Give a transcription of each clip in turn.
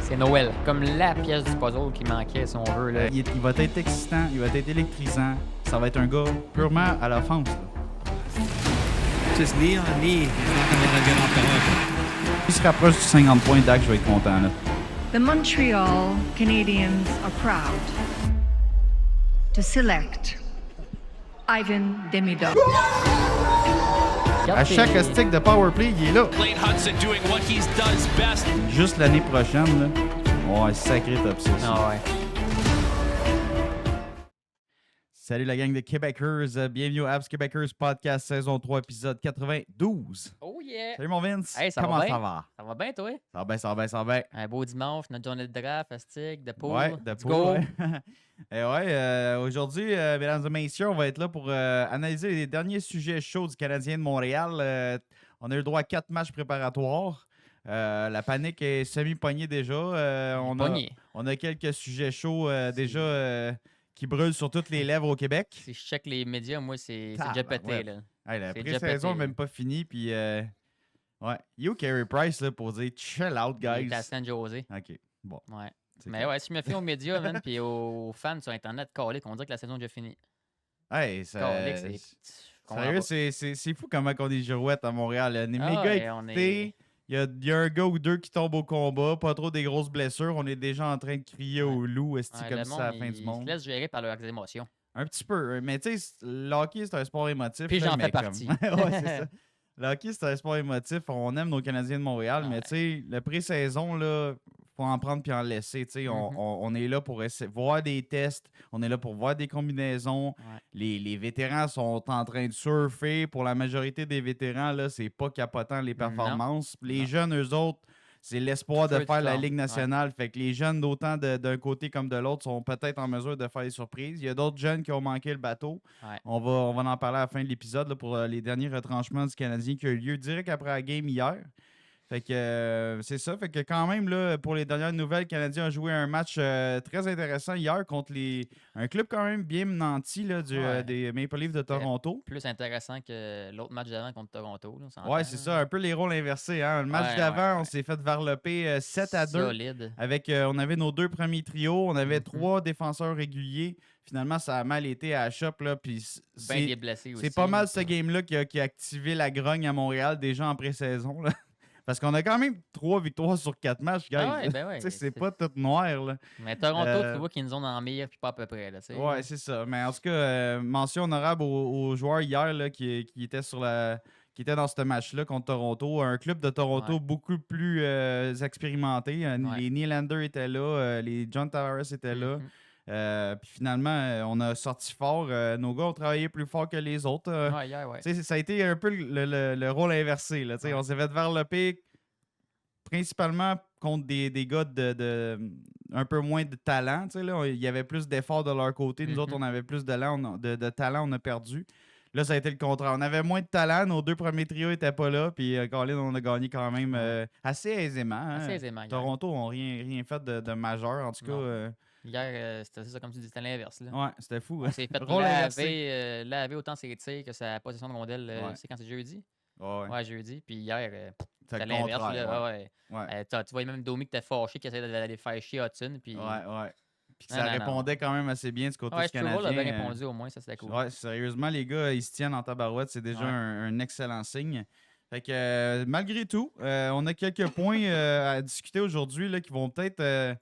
C'est Noël. Comme la pièce du puzzle qui manquait, si on veut. Là. Il va être excitant, il va être électrisant. Ça va être un gars purement à l'offense. Just Leon Lee, he's not going to get off the hook. S'il se rapproche du 50 points, Dak, je vais être content. Là. The Montreal Canadiens are proud to select Ivan Demidov. À chaque stick de powerplay, il est là. Lane Hudson doing what he does best. Juste l'année prochaine, là, on va un sacré top 6. Ah ouais. Salut la gang de Québécois. Bienvenue au Habs Québécois Podcast saison 3, épisode 92. Oh yeah! Salut mon Vince. Hey, ça Comment va bien? ça va? Ça va bien, toi? Ça va bien, ça va bien, ça va bien. Un beau dimanche, notre journée de draft, stick, de pool. Ouais, de Let's pool, go! ouais. Et ouais, aujourd'hui, mesdames et messieurs, on va être là pour analyser les derniers sujets chauds du Canadien de Montréal. On a eu le droit à 4 matchs préparatoires. La panique est semi-pognée déjà. On a quelques sujets chauds déjà qui brûlent sur toutes les lèvres au Québec. Si je check les médias, moi, c'est déjà pété. Ouais. Là. Hey, la C'est déjà pré-saison pété, n'est même pas finie. Puis, ouais. You Carey Price là, pour dire chill out, Il guys. est à San Jose. OK, bon. Ouais. c'est Mais clair. ouais, si je me fie aux médias, man, puis aux fans sur Internet, calique, on dirait que la saison est déjà finie. Hey, ça. Calique, je comprends Sérieux, pas. c'est fou comment on est girouette à Montréal. Là. Les Ah méga ouais, on écoutés. est- Il y a un gars ou deux qui tombent au combat, pas trop des grosses blessures. On est déjà en train de crier au loup, esti, Ouais, comme le ça à la monde, fin du ils monde. se laissent gérer par leurs émotions. Un petit peu. Mais tu sais, le hockey, c'est un sport émotif. Puis là, j'en mais fais partie. ouais, c'est ça. Le hockey, c'est un sport émotif. On aime nos Canadiens de Montréal, mais Ouais. tu sais, la pré-saison, là, faut en prendre puis en laisser. Tu sais, on est là pour voir des tests. On est là pour voir des combinaisons. Ouais. Les vétérans sont en train de surfer. Pour la majorité des vétérans, là, c'est pas capotant les performances. Les Non. jeunes, eux autres, c'est l'espoir de Feu de faire la flamme, Ligue ouais. nationale. Fait que les jeunes, d'autant d'un côté comme de l'autre, sont peut-être en mesure de faire des surprises. Il y a d'autres jeunes qui ont manqué le bateau. Ouais. On va en parler à la fin de l'épisode là, pour les derniers retranchements du Canadien qui a eu lieu direct après la game hier. Fait que c'est ça. Fait que quand même, là, pour les dernières nouvelles, le Canadien a joué un match très intéressant hier contre un club quand même bien nanti là, Ouais. des Maple Leafs de Toronto. Plus intéressant que l'autre match d'avant contre Toronto. Là, on s'entend, Ouais, c'est ça. Un peu les rôles inversés. Hein? Le match Ouais, d'avant, ouais. on s'est fait varloper 7-2. Solide. Avec, on avait nos deux premiers trios, on avait Mhm. 3 défenseurs réguliers. Finalement, ça a mal été à la shop. Là, puis Ben des blessés aussi. c'est pas mal ce game-là qui a activé la grogne à Montréal déjà en pré-saison. Là. Parce qu'on a quand même 3 victoires sur 4 matchs, guys. Ah ouais, ben ouais. Tu sais, c'est pas tout noir. Là. Mais Toronto, Euh, tu vois qu'ils nous ont dans le meilleur puis pas à peu près. Là, tu sais. Ouais, c'est ça. Mais en tout cas, mention honorable aux joueurs hier là, qui étaient qui était dans ce match-là contre Toronto. Un club de Toronto Ouais. beaucoup plus expérimenté. Ouais. Les Nylander étaient là, les John Tavares étaient là. Mhm. Puis finalement, on a sorti fort. Nos gars ont travaillé plus fort que les autres. Ouais, hier, ouais. Tu sais, ça a été un peu le rôle inversé. Là, tu sais. Ouais. On s'est fait varloper principalement contre des gars de un peu moins de talent. Tu sais, là. Il y avait plus d'efforts de leur côté. Nous Mhm. autres, on avait plus de talent, on a perdu. Là, ça a été le contraire. On avait moins de talent. Nos deux premiers trios n'étaient pas là. Puis, Colin, on a gagné quand même assez aisément. Hein. Assez aisément. Hier, Toronto n'a rien fait de majeur. En tout cas, Non. Hier, c'était ça, comme tu dis, c'était l'inverse. Là. ouais, c'était fou. On s'est fait Rôle inversé. laver autant ses tirs que sa possession de rondelle. Ouais. C'est quand c'est jeudi? Ouais, Ouais, jeudi. Puis hier, c'est c'était le l'inverse. contraire. Là. Ouais. Ouais. Ouais. Tu voyais même Domi qui était fâché, qui essayait d'aller faire chier Hudson. Puis... Ouais. Puis Non, ça non, non. répondait quand même assez bien du côté Ouais, du Struble Canadien. a bien répondu au moins, ça c'était cool. Ouais, sérieusement, les gars, ils se tiennent en tabarouette. C'est déjà Ouais. un excellent signe. Fait que malgré tout, on a quelques points à discuter aujourd'hui là, qui vont peut-être.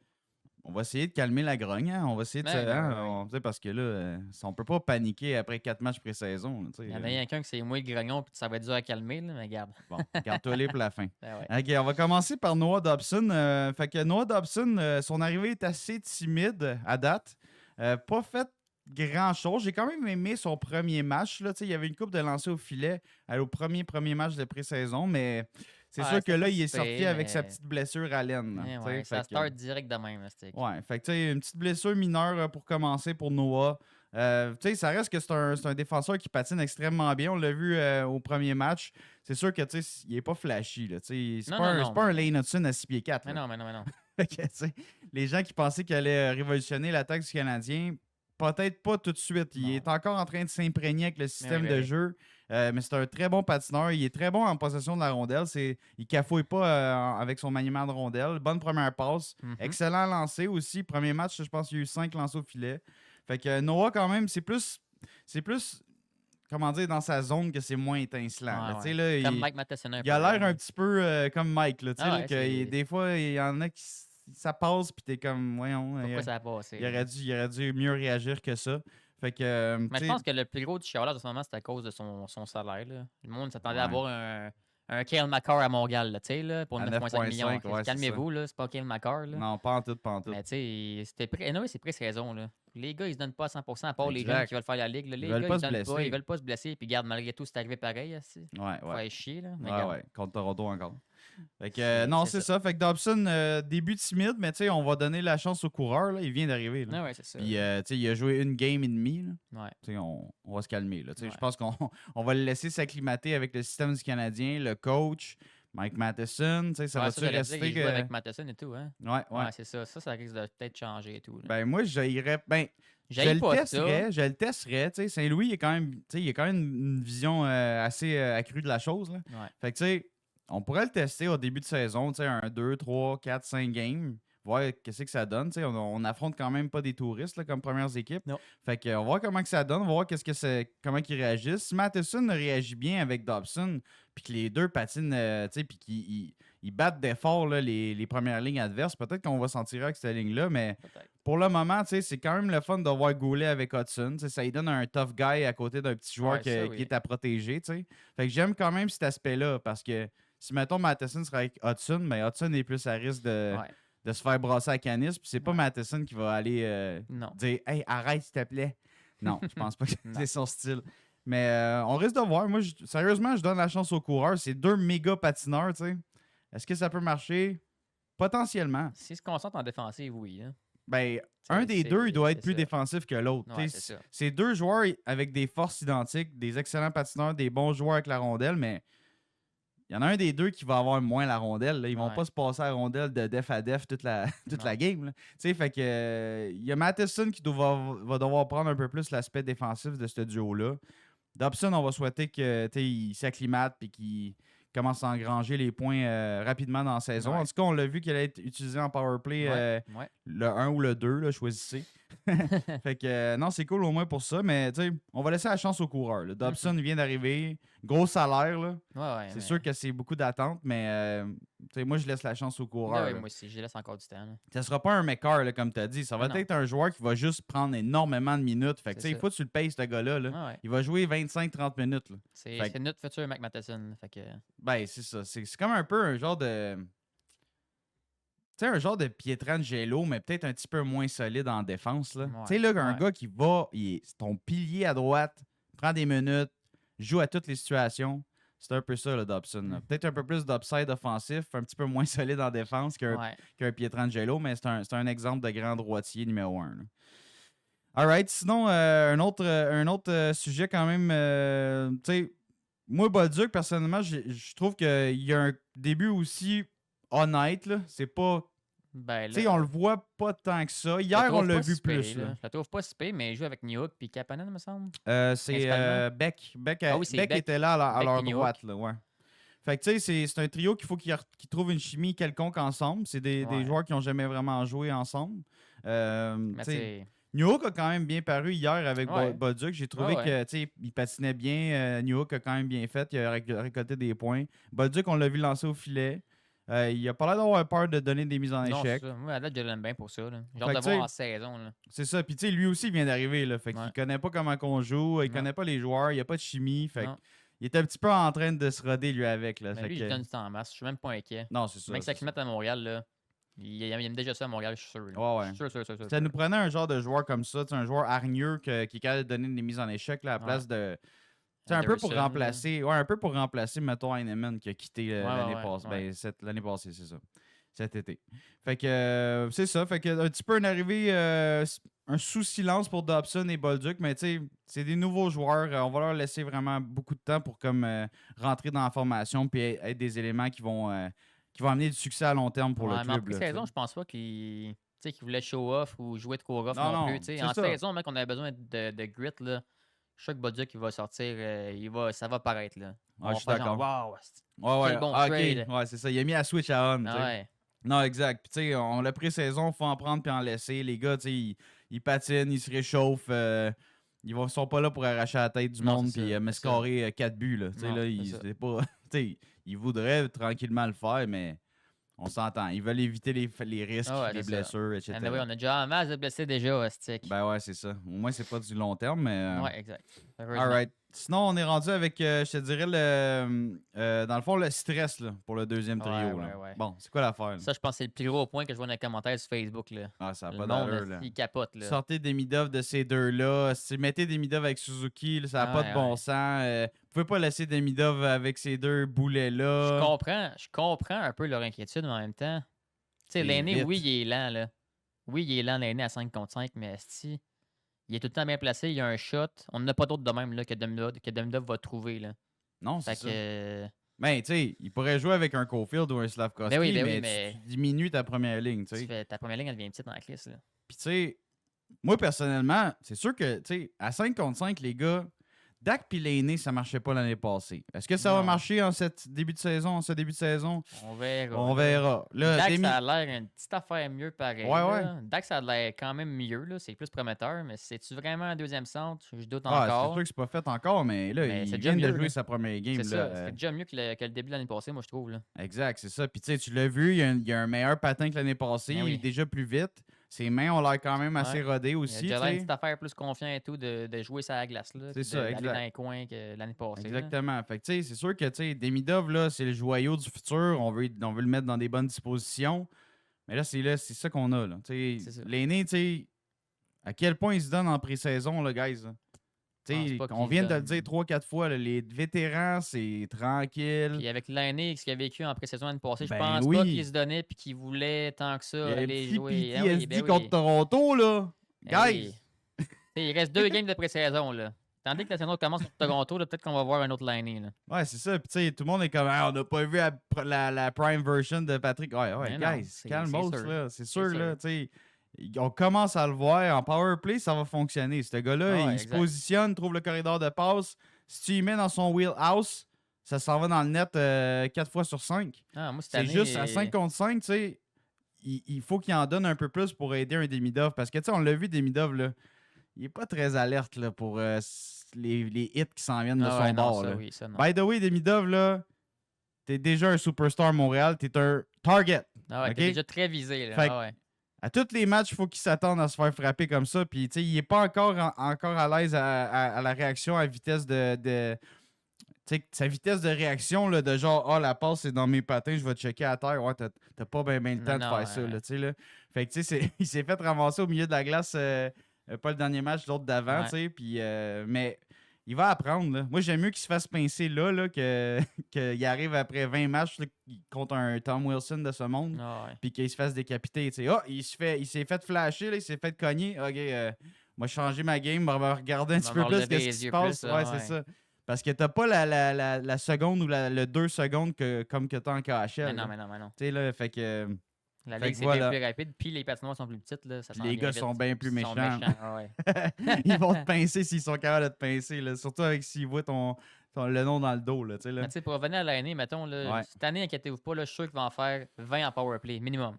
On va essayer de calmer la grogne. Hein? On va essayer de. Ben, Tu sais, parce que là, on peut pas paniquer après 4 matchs pré-saison. Là, tu sais. Il y en a rien qu'un qui c'est moi le grognon, puis ça va être dur à calmer, là, mais regarde. Bon, garde-toi les pour la fin. Ben ouais. OK, on va commencer par Noah Dobson. Fait que Noah Dobson, son arrivée est assez timide à date. Pas fait grand-chose. J'ai quand même aimé son premier match. Là. Il y avait une coupe de lancer au filet au premier match de pré-saison, mais c'est Ouais, sûr que c'était là, pas il est si sorti pire, avec sa mais- petite blessure à l'aine. Ouais, Là, ouais, ça fait que- start direct de même. Là, c'était- Ouais, fait que tu sais, une petite blessure mineure pour commencer pour Noah. Tu sais, ça reste que c'est un défenseur qui patine extrêmement bien. On l'a vu au premier match. C'est sûr que tu sais, il est pas flashy. Là, tu sais, c'est Non, pas, non, un- non. c'est pas un Lane Hudson à 6 pieds 4. Mais non. Fait que, tu sais, les gens qui pensaient qu'il allait révolutionner l'attaque du Canadien, peut-être pas tout de suite. Il Non. est encore en train de s'imprégner avec le système oui, de oui. jeu. Mais c'est un très bon patineur. Il est très bon en possession de la rondelle. Il cafouille pas avec son maniement de rondelle. Bonne première passe. Mhm. Excellent lancer aussi. Premier match, je pense qu'il y a eu 5 lancers au filet. Fait que Noah, quand même, c'est plus, comment dire, dans sa zone que c'est moins étincelant. Ouais, là. Tu sais, ouais. là, Comme Mike Matheson un il a peu, l'air là. un petit peu comme Mike. Là, tu sais, Ah là, ouais, que c'est- des fois, il y en a qui ça passe, puis t'es comme, voyons, Pourquoi ça a passé? il aurait dû mieux réagir que ça. Fait que, Mais tu je sais, pense que le plus gros du chialage de ce moment, c'est à cause de son salaire. Là. Le monde s'attendait à Ouais. avoir un Kale McCarr à Montréal, là, tu sais, là, pour À 9,5 millions. 9,5, ouais, c'est Calmez-vous, là, c'est pas Kale McCarr. Là. non, pas en tout, pas en tout. Mais tu sais, c'était anyway, c'est presque raison. Là. Les gars, ils se donnent pas à 100%, à part les Exact. jeunes qui veulent faire la ligue. Là. Les veulent gars, pas ils se se donnent blesser. pas, ils veulent pas se blesser. Puis garde, malgré tout, c'est arrivé pareil. Ouais, Faut ouais. aller chier. Là. Mais Ouais, regarde. ouais, contre Toronto encore. Fait que, C'est- non, c'est c'est ça. Fait que Dobson, début timide, mais tu sais, on va donner la chance au coureur. Là. Il vient d'arriver. Là. Ah ouais, c'est ça. Puis, tu sais, il a joué une game et demie. Là. Ouais. Tu sais, on va se calmer. Là. Tu sais, Ouais. Je pense qu'on on va le laisser s'acclimater avec le système du Canadien, le coach, Mike Matheson. Tu sais, ça Ouais, va-tu j'allais dire, rester il que... joue avec Matheson et tout. Hein? Ouais, ouais. Ouais, c'est ça. Ça risque de peut-être changer et tout. Là. Ben, moi, j'irais... Ben, je J'haïs le pas testerais, ça. je le testerais. Tu sais, Saint-Louis, il a quand même une vision assez accrue de la chose. Là. Ouais. Fait que, tu sais, on pourrait le tester au début de saison, tu sais, 1, 2, 3, 4, 5 games, voir qu'est-ce que ça donne. Tu sais, on affronte quand même pas des touristes là, comme premières équipes. Non. Fait que, on va voir comment que ça donne, on va voir comment ils réagissent. Si Matheson réagit bien avec Dobson, puis que les deux patinent, tu sais, puis qu'ils battent d'effort là, les premières lignes adverses, peut-être qu'on va s'en tirer avec cette ligne-là, mais Peut-être. pour le moment, tu sais, c'est quand même le fun de voir Goulet avec Hudson. Tu sais, ça lui donne un tough guy à côté d'un petit joueur Ouais, ça, oui. qui est à protéger. Tu sais. Fait que j'aime quand même cet aspect-là parce que si, mettons, Matheson serait avec Hudson, mais Hudson est plus à risque de Ouais. se faire brasser à canis. Puis c'est pas Ouais. Matheson qui va aller Non. dire « Hey, arrête, s'il te plaît. » Non, je pense pas que Non. c'est son style. Mais on risque de voir. Moi, sérieusement, je donne la chance aux coureurs. C'est 2 méga patineurs, tu sais. Est-ce que ça peut marcher? Potentiellement. S'il se concentre en défensive, oui. Hein. Ben, un des deux, il doit être c'est plus ça. défensif que l'autre. Ouais, T'sais, c'est ça. c'est 2 joueurs avec des forces identiques, des excellents patineurs, des bons joueurs avec la rondelle, mais il y en a un des deux qui va avoir moins la rondelle. Là. Ils vont Ouais. pas se passer la rondelle de def à def toute la Non. game. Là. Fait que il y a Matheson qui va devoir prendre un peu plus l'aspect défensif de ce duo-là. Dobson, on va souhaiter qu'il s'acclimate et qu'il commence à engranger les points rapidement dans la saison. Ouais. En tout cas, on l'a vu qu'elle allait être utilisée en powerplay Ouais. le 1 ou le 2, là, choisissez. Fait que non, c'est cool au moins pour ça, mais tu sais, on va laisser la chance aux coureurs. là. Dobson vient d'arriver, gros salaire, là. Ouais, C'est mais- sûr que c'est beaucoup d'attentes, mais tu sais, moi je laisse la chance aux coureurs. Ouais, là. moi aussi, je laisse encore du temps. Là. Ça sera pas un McCarr, là, comme tu as dit. Ça va Non. être un joueur qui va juste prendre énormément de minutes. Fait que tu C'est sais, il ça. faut que tu le payes, ce gars-là. Là. Ouais, ouais. Il va jouer 25-30 minutes. Là. C'est Fait que- c'est notre futur Mac Matheson. Fait que... Ben, c'est ça. C'est comme un peu un genre de. Tu sais, un genre de Pietrangelo, mais peut-être un petit peu moins solide en défense. Là. Ouais, Tu sais, là, un ouais. gars qui va, c'est ton pilier à droite, prend des minutes, joue à toutes les situations. C'est un peu ça, le Dobson. là. Peut-être un peu plus d'upside offensif, un petit peu moins solide en défense qu'un Pietrangelo, mais c'est un exemple de grand droitier numéro 1. All right. Sinon, un autre sujet quand même. Tu sais, moi, Bolduc, personnellement, je trouve qu'il y a un début aussi honnête. Là. C'est pas. Ben, Tu sais, là, on le voit pas tant que ça. je la Hier, on trouve l'a pas vu si pire, plus. là. Là. Je la trouve pas si pire, mais il joue avec Newhook puis Kapanen, me semble. C'est Principalement. Beck. Ah oui, c'est Beck Beck. était là à Beck leur et Newhook. droite. Là, ouais. Fait que tu sais, c'est un trio qu'il faut qu'ils trouvent une chimie quelconque ensemble. C'est des Ouais. joueurs qui n'ont jamais vraiment joué ensemble. Mais Tu sais, c'est... Newhook a quand même bien paru hier avec Ouais. Bolduc. J'ai trouvé Ouais, que tu sais, il patinait bien. Newhook a quand même bien fait. Il a récolté des points. Bolduc, on l'a vu lancer au filet. Il a pas l'air d'avoir peur de donner des mises en Non, échec. c'est ça. Moi, à date, je l'aime bien pour ça. Là. Genre Fait de que, tu sais, voir en saison. Là. C'est ça. Puis tu sais, lui aussi il vient d'arriver. Là. Fait qu'il Ouais. connaît pas comment qu'on joue. Il Non. connaît pas les joueurs. Il n'y a pas de chimie. Fait Non. il est un petit peu en train de se roder lui avec. Là. Mais Fait lui, que- je donne du temps en masse. Je suis même pas inquiet. Non, c'est ça. Même c'est si ça met à Montréal, là, il aime déjà ça à Montréal, je suis sûr. là. Ouais, ouais. Je suis sûr. Ça nous prenait un genre de joueur comme ça, tu sais, un joueur hargneux qui est capable de donner des mises en échec là, à la Ouais. place de. Tu sais, un peu pour Anderson, remplacer. Ouais, un peu pour remplacer, mettons, Heinemann qui a quitté l'année ouais, passée. ouais. Ben, l'année passée, c'est ça. Cet été. Fait que c'est ça. Fait que un petit peu une arrivée, un sous-silence pour Dobson et Bolduc, mais tu sais, c'est des nouveaux joueurs. On va leur laisser vraiment beaucoup de temps pour comme rentrer dans la formation puis être des éléments qui vont amener du succès à long terme pour Ouais, le mais en club. là, pré-saison, tu sais. je pense pas qu'il. Tu sais, qui voulait show off ou jouer trop rough Non, non, non, plus. Tu sais. c'est En ça. saison, mec, on avait besoin de grit. Là. Chaque Bodja qui va sortir, ça va paraître. Là. Ouais, je suis va faire d'accord. genre, wow, Ouais, Quel bon ah, trade. ok. Ouais, c'est ça. Il a mis la Switch à on. tu sais. ouais. Non, exact. Puis, tu sais, on l'a pré-saison, faut en prendre puis en laisser. Les gars, tu sais, ils patinent, ils se réchauffent. Ils sont pas là pour arracher la tête du Non, monde c'est puis ça, me c'est ça. scorer 4 buts. Là. Tu sais, Non, là, c'est ça. c'est pas, tu sais, ils voudraient tranquillement le faire, mais on s'entend. Ils veulent éviter les risques, Ah ouais, les c'est ça. blessures, etc. Anyway, on a déjà un masse de blessés déjà, stick. Ben ouais, c'est ça. Au moins, c'est pas du long terme, mais. Ouais, exact. Heureusement. All right. Sinon, on est rendu avec, je te dirais, dans le fond, le stress là, pour le deuxième trio. Ouais, là. ouais, ouais. Bon, c'est quoi l'affaire? là? Ça, je pense que c'est le plus gros point que je vois dans les commentaires sur Facebook. Là. Ah, ça n'a Le pas monde, d'allure. là. il capote. Là. Sortez des Midov de ces deux-là. Mettez des Midov avec Suzuki, là, ça n'a pas Ouais, de bon ouais. sens. Vous pouvez pas laisser des Midov avec ces deux boulets-là. Je comprends un peu leur inquiétude, mais en même temps, tu sais, C'est l'aîné, vite. oui, il est lent, là. Oui, il est lent, l'aîné à 5 contre 5, mais esti, il est tout le temps bien placé, il y a un shot. On n'a pas d'autre de même là, que Demidov va trouver, là. Non, c'est Fait ça. que... Ben, tu sais, il pourrait jouer avec un Caulfield ou un Slavkovski, Ben oui, mais, mais- tu diminues ta première ligne, tu tu sais. fais- ta première ligne, elle devient petite dans la clisse, là. Puis, tu sais, moi, personnellement, c'est sûr que, tu sais, à 5 contre 5, les gars, Dak puis l'aîné, ça marchait pas l'année passée. Est-ce que ça va Non. marcher en ce début de saison? On verra. On verra. Là, Dak, Demi- ça a l'air une petite affaire mieux pareil. Ouais, là. Dak, ça a l'air quand même mieux, là. C'est plus prometteur, mais c'est-tu vraiment un deuxième centre? Je doute Ah, c'est encore. sûr que c'est pas fait encore, mais là, Mais c'est il déjà vient de mieux, jouer là. sa première game. C'est là, ça. C'est déjà mieux que le début de l'année passée, moi, je trouve. Là. Exact, c'est ça. Puis tu sais, tu l'as vu, il y a un meilleur patin que l'année passée. Ben Il oui. est déjà plus vite. Ses mains ont l'air quand même assez Ouais. rodées Il a aussi. déjà tu l'air une sais. petite affaire plus confiant et tout de jouer sur la glace. Là, C'est puis ça, d'aller exact. dans les coins que l'année passée. là. Exactement. Fait que tu sais, c'est sûr que tu sais, Demidov, là, c'est le joyau du futur. On veut le mettre dans des bonnes dispositions. Mais là, c'est ça qu'on a. Là. Tu sais, C'est ça. l'aîné, tu sais, à quel point il se donne en pré-saison, là, guys. Là. Tu sais, pense pas on qu'il vient se de le donne. dire 3-4 fois, là, les vétérans, c'est tranquille. Puis avec l'aîné, ce qu'il a vécu en pré-saison l'année passée, Ben je pense oui. pas qu'il se donnait puis qu'il voulait tant que Il ça y a un aller petit jouer. PTSD ben contre Toronto, là. Ben Guys! oui. T'sais, il reste 2 games de pré-saison. Là. Tandis que la saison commence contre Toronto, là, peut-être qu'on va voir un autre l'aîné. Là. Ouais, c'est ça. Puis, tu sais, tout le monde est comme, ah, on n'a pas vu la prime version de Patrick. Ouais, Mais non, guys, c'est calme-os, sûr. là. C'est sûr, sûr. là. Tu sais, on commence à le voir. En power play, ça va fonctionner. Ce gars-là, Ah ouais, il se exact. positionne, trouve le corridor de passe. Si tu y mets dans son wheelhouse, ça s'en va dans le net 4 fois sur 5. Ah, moi, cette C'est année, juste à 5 contre 5, tu sais, il faut qu'il en donne un peu plus pour aider un Demidov. Parce que, tu sais, on l'a vu, Demidov, là, il est pas très alerte là, pour les hits qui s'en viennent de Ah son ouais, non, bord. ça, là. oui, ça, non. By the way, Demidov, là, t'es déjà un superstar Montréal, t'es un target. Ah ouais, ok? t'es déjà très visé. Là. Fait que- Ah ouais. À tous les matchs, il faut qu'il s'attende à se faire frapper comme ça. Puis, tu sais, il est pas encore à l'aise à la réaction à vitesse de tu sais, sa vitesse de réaction, là, de genre, ah, la passe, c'est dans mes patins, je vais checker à terre. Ouais, t'as pas bien le temps de Non, faire ça, là, tu sais, là. Fait que, tu sais, il s'est fait ramasser au milieu de la glace, pas le dernier match, l'autre d'avant, Ouais. tu sais, puis, mais il va apprendre, là. Moi, j'aime mieux qu'il se fasse pincer là qu'il arrive après 20 matchs là, contre un Tom Wilson de ce monde, Ah ouais. puis qu'il se fasse décapiter, tu sais. Ah, il s'est fait flasher, là, il s'est fait cogner. OK, moi, changer ma game, on va regarder un petit peu va plus relever qu'est-ce les qui se yeux passe. plus, là, Ouais, ouais. c'est ça. Parce que t'as pas la seconde ou le 2 secondes comme que t'as en KHL. Mais là. non, mais non, mais non. Tu sais, là, fait que... La Fait ligue, que c'est voilà. bien plus rapide, puis les patinoires sont plus petites. Là, ça Puis s'en les vient gars vite. sont bien plus Ils sont méchants. ah ouais. Ils vont te pincer s'ils sont capables de te pincer, là. Surtout avec s'ils voient le nom dans le dos, là, tu sais, là. Mais tu sais, pour revenir à l'année, mettons, là, Ouais. cette année, inquiétez-vous pas, là, je suis sûr qu'il va en faire 20 en powerplay, minimum.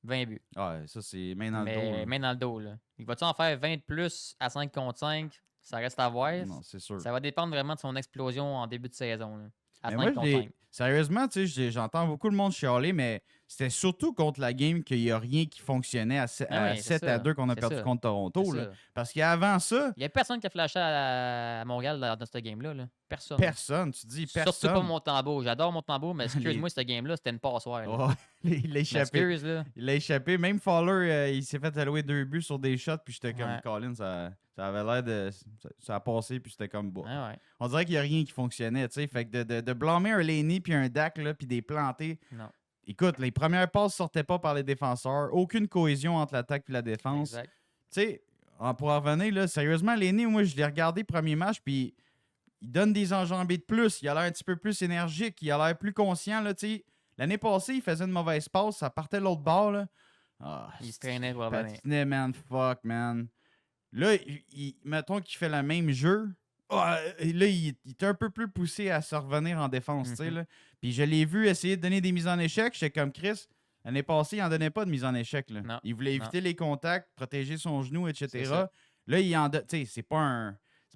20 buts. Ah, ça, c'est main dans le dos, Mais là. main dans le dos. Là. Il va-tu en faire 20 de plus à 5 contre 5? Ça reste à voir. Non, c'est sûr. Ça va dépendre vraiment de son explosion en début de saison. Là, à Mais 5 moi, contre 5. sérieusement, tu sais, j'entends beaucoup le monde chialer, mais c'était surtout contre la game qu'il n'y a rien qui fonctionnait à, Ah oui, c'est 7 à ça. 2 qu'on a C'est perdu ça. contre Toronto. C'est Là. ça. Parce qu'avant ça, Il n'y a personne qui a flashé à Montréal dans ce game-là. Là. Personne. personne, tu dis personne. Surtout pas Montembeau. J'adore Montembeau, mais excuse-moi, ce game-là, c'était une passoire. là. Oh, il l'a échappé. M'excuse, là. Il l'a échappé. Même Fowler, il s'est fait allouer 2 buts sur des shots, puis j'étais comme, Ouais. Colin, ça avait l'air de. Ça a passé, puis c'était comme, bon. Ah ouais. On dirait qu'il n'y a rien qui fonctionnait, tu sais. Fait que de blâmer un Laney puis un Dak, là, puis des planter. Non. Écoute, les premières passes sortaient pas par les défenseurs. Aucune cohésion entre l'attaque et la défense. Exact. Tu sais, pour en revenir, là, sérieusement, Laney, moi, je l'ai regardé premier match, puis il donne des enjambées de plus. Il a l'air un petit peu plus énergique. Il a l'air plus conscient, là, tu sais. L'année passée, il faisait une mauvaise passe, ça partait de l'autre bord, là. Ah, Il se traînait pour revenir. patinait, man. Fuck, man. Là, mettons qu'il fait le même jeu. Ah, là, il est un peu plus poussé à se revenir en défense, tu sais, là. Puis je l'ai vu essayer de donner des mises en échec. J'étais comme Chris. L'année passée, il n'en donnait pas de mise en échec, là. Non, Il voulait éviter les contacts, protéger son genou, C'est etc. ça. Là, il en donne. Tu sais, c'est pas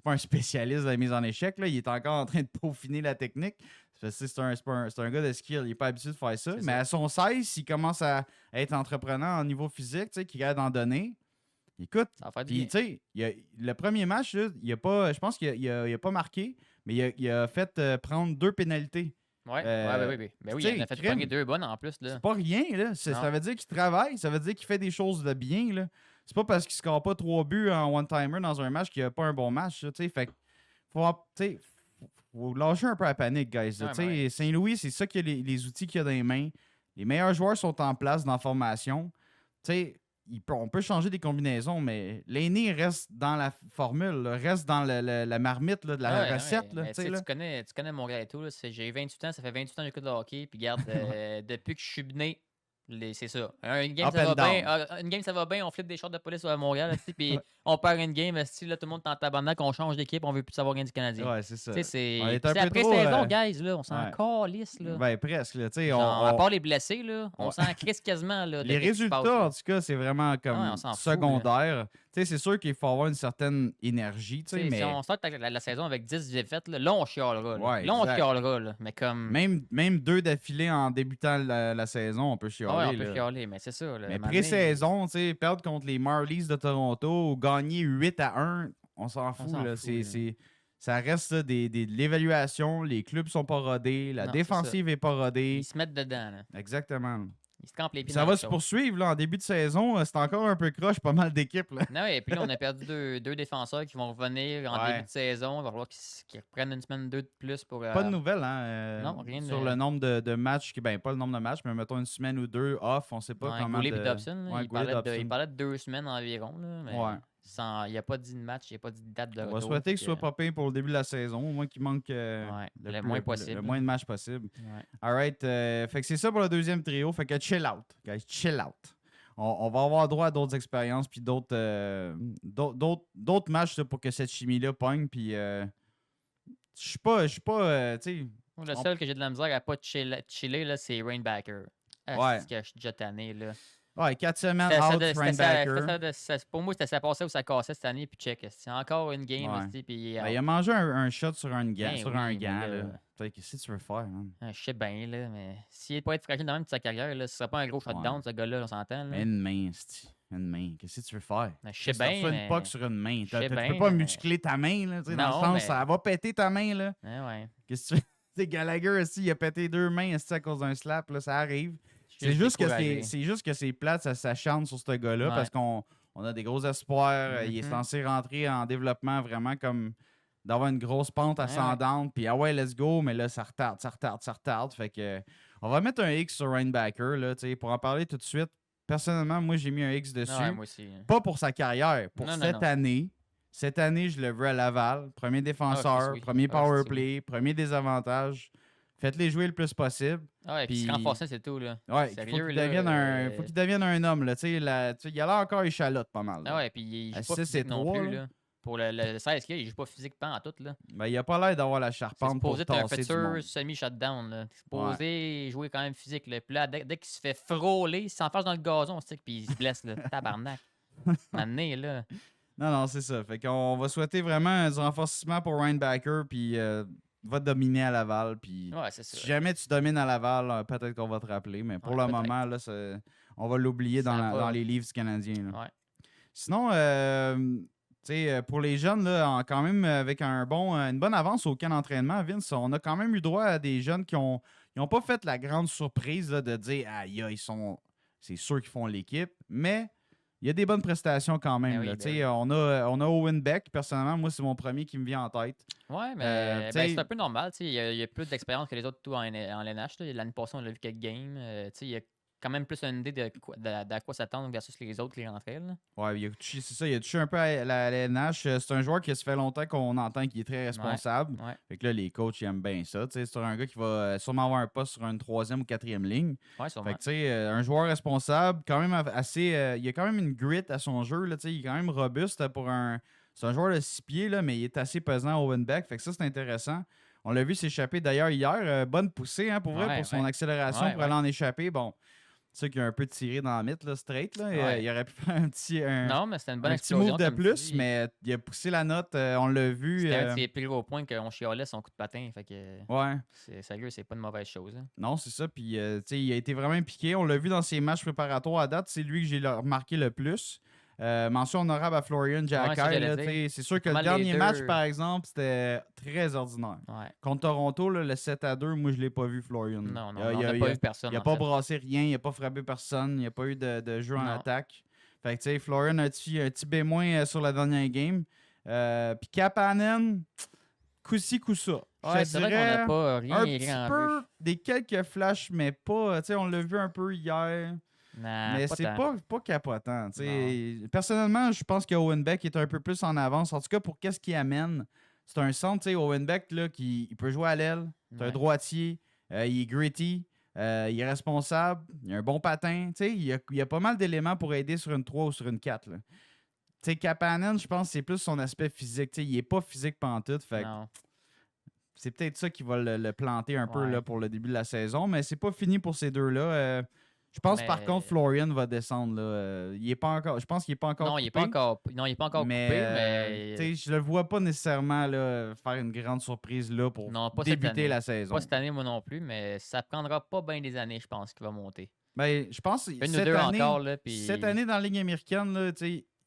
un spécialiste de la mise en échec, là. Il est encore en train de peaufiner la technique. C'est un gars de skill. Il n'est pas habitué de faire ça. C'est Mais ça. à son 16, s'il commence à être entreprenant au niveau physique, tu sais, qu'il a d'en donner. Écoute, Ça va faire du puis, bien. tu sais, le premier match, là, il a pas, je pense qu'il a pas marqué, mais il a fait prendre 2 pénalités. Ouais, oui. Ben oui, tu sais, il a fait crime. pogner 2 bonnes en plus. Là. C'est pas rien, là. Non. Ça veut dire qu'il travaille, ça veut dire qu'il fait des choses de bien, là. C'est pas parce qu'il score pas 3 buts en one-timer dans un match qu'il a pas un bon match, là, tu sais. Fait que, faut lâcher un peu la panique, guys. Là, Ouais, tu sais. ouais. Saint-Louis, c'est ça qu'il a les outils qu'il a dans les mains. Les meilleurs joueurs sont en place dans la formation. Tu sais, on peut changer des combinaisons, mais l'aîné reste dans la formule, là, reste dans la marmite là, de la Ouais, recette. ouais. Là, Mais tu sais, tu là. sais, tu connais mon gars et tout. Là, j'ai 28 ans, ça fait 28 ans que j'écoute le hockey. Puis garde, depuis que je suis né, c'est ça. Une game, Up ça and va bien. down. Une game, ça va bien. On flippe des shorts de police à Montréal. Puis on perd une game. Là, tout le monde est en tabarnak. On change d'équipe. On veut plus savoir rien du Canadien. Ouais, c'est ça. Tu sais, On est c'est un peu après trop, saison, guys. Là, on s'en ouais. calisse. Là. Ben, presque. Là, tu sais, Genre, à part les blessés, là, on Ouais. s'en crisse quasiment. Là, de les qu'est-ce qui se passe, résultats, là. en tout cas, c'est vraiment comme Ouais, on s'en fout, secondaire. Tu sais, c'est sûr qu'il faut avoir une certaine énergie, tu sais, T'sais, mais Si on start la saison avec 10 défaites, là, on chialera. Là, Ouais, là on exact. chialera. Là. Mais comme. même 2 d'affilée en débutant la saison, on peut chialer. Ouais, on peut là. chialer, mais c'est ça. Là, Mais à un moment donné, pré-saison, tu sais, perdre contre les Marlies de Toronto ou gagner 8-1, on s'en fout. s'en Là. fout, là. Ça reste là, de l'évaluation. Les clubs sont pas rodés. La Non, c'est défensive est pas rodée. Ils se mettent dedans. Là. Exactement. Ils se campent les Puis pieds ça dans va le se chaud. poursuivre là, en début de saison. C'est encore un peu croche, pas mal d'équipes. Là. Non, et puis là, on a perdu deux défenseurs qui vont revenir en Ouais. début de saison. Il va falloir qu'ils reprennent une semaine, 2 de plus pour. Pas de nouvelles, hein? non, rien sur de- le nombre de matchs. Ben, pas le nombre de matchs, mais mettons une semaine ou 2 off. On sait pas comment. Goulet et Dobson. Là, Ouais, il, Goulet, parlait Dobson. il parlait de 2 semaines environ. Là, mais Ouais. il n'y a pas dit de match, il n'y a pas dit de date de On retour. va souhaiter fait qu'il soit pas payé pour le début de la saison, au moins qu'il manque le moins possible. le moins de matchs possible. Ouais. All right. Fait que c'est ça pour le deuxième trio. Fait que chill out, guys. Chill out. On va avoir droit à d'autres expériences puis d'autres matchs là, pour que cette chimie-là pogne. Puis je suis pas tu sais, Moi, le seul que j'ai de la misère à pas chiller, là, c'est Rainbacker. Ouais. C'est que je suis déjà tanné. Là. ouais, 4 semaines C'était ça out, de- c'était ça- Rainbacker. c'était ça de- ça- Pour moi, c'était ça passait ou ça cassait cette année. Puis check. C'est encore une game. Ouais. esti, Puis, Ben, il a mangé un shot sur un gant. Ben sur oui, un mais gant là- là. Fait que qu'est-ce que tu veux faire, man? je sais bien, là, mais s'il n'est pas être fragile dans même de sa carrière, là, ce serait pas un gros shutdown, ce gars-là, on s'entend. Là. Une main, c'ti. Une main. Qu'est-ce que tu veux faire? Je sais Qu'est-ce que tu bien, reçois mais... une puck sur une main. Je sais Tu bien, peux pas mais- muscler ta main, là, tu sais, dans le Non, sens, mais- ça va péter ta main, là. Ouais. Qu'est-ce que tu fais? Tu sais, Gallagher aussi, il a pété 2 mains esti, à cause d'un slap, là, ça arrive. C'est juste que c'est plate, ça s'acharne sur ce gars-là Ouais. parce qu'on a des gros espoirs. Il est Mhm. censé rentrer en développement vraiment comme d'avoir une grosse pente Ouais, ascendante. Puis ah ouais, let's go, mais là, ça retarde. Fait que on va mettre un X sur Rainbacker, là, tu sais, pour en parler tout de suite. Personnellement, moi, j'ai mis un X dessus. Ouais, moi aussi. Pas pour sa carrière, pour Non, non, cette non. année. Cette année, je le veux à Laval. Premier défenseur, oui. premier Ah, power c'est play, premier désavantage. Faites-les jouer le plus possible. Ouais, puis se Puis- renforcer, c'est tout, là. Ouais, Sérieux, faut qu'il devienne un homme. Là. Tu sais, il a l'air encore échalote pas mal. là. Ah ouais, puis il À joue pas 6 et physique non 3, plus, là. là. Pour le 16 qu'il y a, il joue pas physique pas en tout, là. Ben, il a pas l'air d'avoir la C'est charpente pour supposé être un tasser du futur monde. semi-shutdown, là. C'est supposé jouer quand même physique, là. Puis là, dès qu'il se fait frôler, il s'enfarge dans le gazon, c'est puis il se blesse, là. Tabarnak. M'amener, là. Non, c'est ça. Fait qu'on va souhaiter vraiment du renforcement pour Rainbacker, puis va dominer à Laval. Puis Ouais, c'est ça. si jamais tu domines à Laval, peut-être qu'on va te rappeler. Mais pour Ouais, le peut-être. moment, là, on va l'oublier Ça va. dans les livres du Canadien. là. Ouais. Sinon, tu sais, pour les jeunes, là, quand même, avec une bonne avance au camp d'entraînement, Vince, on a quand même eu droit à des jeunes qui ont pas fait la grande surprise là, de dire « Aïe, c'est sûr qu'ils font l'équipe », mais il y a des bonnes prestations quand même. Ben oui, là. ben Tu sais, oui. on a Owen Beck, personnellement, moi, c'est mon premier qui me vient en tête. Ouais, mais tu sais- c'est un peu normal. Tu sais, il y a plus d'expérience que les autres tout en LNH. là. L'année passée, on l'a vu quelques games. Tu sais, quand même plus une idée d'à quoi s'attendre versus les autres qui rentraient. Là. Ouais, c'est ça, il a touché un peu à la LNH. C'est un joueur qui se fait longtemps qu'on entend qu'il est très responsable. Ouais. Fait que là, les coachs, ils aiment bien ça. Tu sais, c'est un gars qui va sûrement avoir un poste sur une 3e ou 4e ligne. Ouais, sûrement. Fait que, tu sais, un joueur responsable, quand même assez. Il a quand même une grit à son jeu. Là, tu sais, il est quand même robuste pour un. C'est un joueur de 6 pieds, là, mais il est assez pesant au windback. Fait que ça, c'est intéressant. On l'a vu s'échapper d'ailleurs hier. Bonne poussée, pour vrai, pour son accélération pour aller en échapper. Bon. C'est sûr qu'il a un peu tiré dans la mythe, là, straight. Là. Ouais. Il aurait pu faire un petit explosion, move de plus, mais il a poussé la note. On l'a vu. C'était un de ses plus gros points qu'on chialait son coup de patin. Fait que, ouais. C'est sérieux, c'est pas une mauvaise chose. Hein. Non, c'est ça. Puis, il a été vraiment impliqué. On l'a vu dans ses matchs préparatoires à date. C'est lui que j'ai remarqué le plus. Mention honorable à Florian Jacky. C'est sûr que le dernier match, par exemple, c'était très ordinaire. Ouais. Contre Toronto, là, le 7-2, moi, je ne l'ai pas vu, Florian. Non, on n'a pas vu personne. Il n'a pas brassé rien, il n'a pas frappé personne, il n'y a pas eu de jeu en attaque. Fait que, tu sais, Florian a un petit B- sur la dernière game. Puis Kapanen, coup-ci, coup-ça. Ouais, c'est vrai qu'on n'a pas rien un petit peu, des quelques flashs, mais pas. Tu sais, on l'a vu un peu hier. Non, mais c'est pas capotant. Personnellement, je pense que Owen Beck est un peu plus en avance. En tout cas, pour qu'est-ce qu'il amène. C'est un centre, Owen Beck, là, il peut jouer à l'aile. C'est un droitier. Il est gritty. Il est responsable. Il a un bon patin. Il y a pas mal d'éléments pour aider sur une 3 ou sur une 4. Kapanen, je pense que c'est plus son aspect physique. Il n'est pas physique pantoute. Fait c'est peut-être ça qui va le planter un peu là, pour le début de la saison. Mais c'est pas fini pour ces deux-là. Je pense par contre Florian va descendre. Là. Il est pas encore. Je pense qu'il n'est pas encore. Non, il n'est pas encore coupé, mais. Je le vois pas nécessairement là, faire une grande surprise là, pour débuter la saison. Pas cette année, moi non plus, mais ça prendra pas bien des années, je pense, qu'il va monter. Ben, je pense que cette année dans la Ligue américaine, là,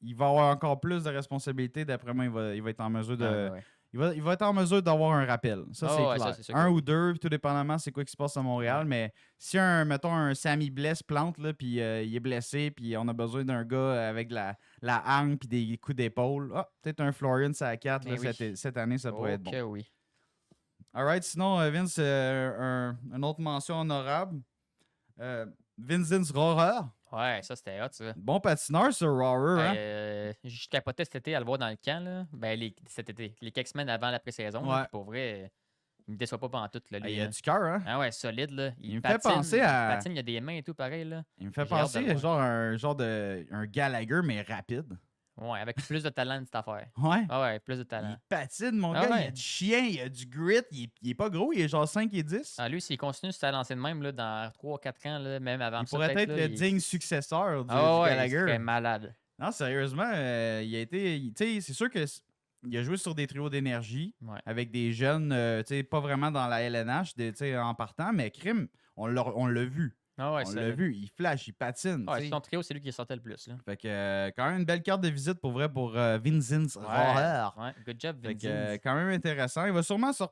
il va avoir encore plus de responsabilités. D'après moi, il va être en mesure de. Il va être en mesure d'avoir un rappel. Ça, c'est clair. Ça, un ou deux, tout dépendamment c'est quoi qui se passe à Montréal. Mais si mettons, un Sammy Bless plante, là, puis il est blessé, puis on a besoin d'un gars avec la hargne puis des coups d'épaule, peut-être un Florian à 4 cette année, ça pourrait être bon. Ok, oui. All right. Sinon, Vince, une autre mention honorable. Vincent Rohrer. Ouais, ça, c'était hot, ça. Bon patineur, ce Rohrer. Je capotais cet été à le voir dans le camp, là. Ben, cet été. Les quelques semaines avant la pré-saison. Là, pour vrai, il me déçoit pas pantoute. Là, il a du cœur, hein? Ah ouais, solide, là. Il me fait penser à... Il patine, il a des mains et tout, pareil, là. Il me fait penser à un Gallagher, mais rapide. Ouais, avec plus de talent de cette affaire. Ouais. Ah ouais, plus de talent. Il patine, mon gars. Il a du chien, il a du grit. Il est pas gros, il est genre 5 et 10. Ah, lui, s'il continue sur lancer de même là, dans 3-4 ans, là, même avant il pourrait être le digne successeur du Gallagher. Il serait malade. Non, sérieusement, il a été... Tu sais, c'est sûr que... Il a joué sur des trios d'énergie avec des jeunes, pas vraiment dans la LNH en partant, mais crime, on l'a vu. Ah ouais, on l'a vu, il flash, il patine. Ouais, son trio, c'est lui qui sortait le plus. Là. Fait que quand même une belle carte de visite pour vrai pour Vincent Rohrer. Ouais, good job, Vincent. Fait que quand même intéressant. Il va sûrement se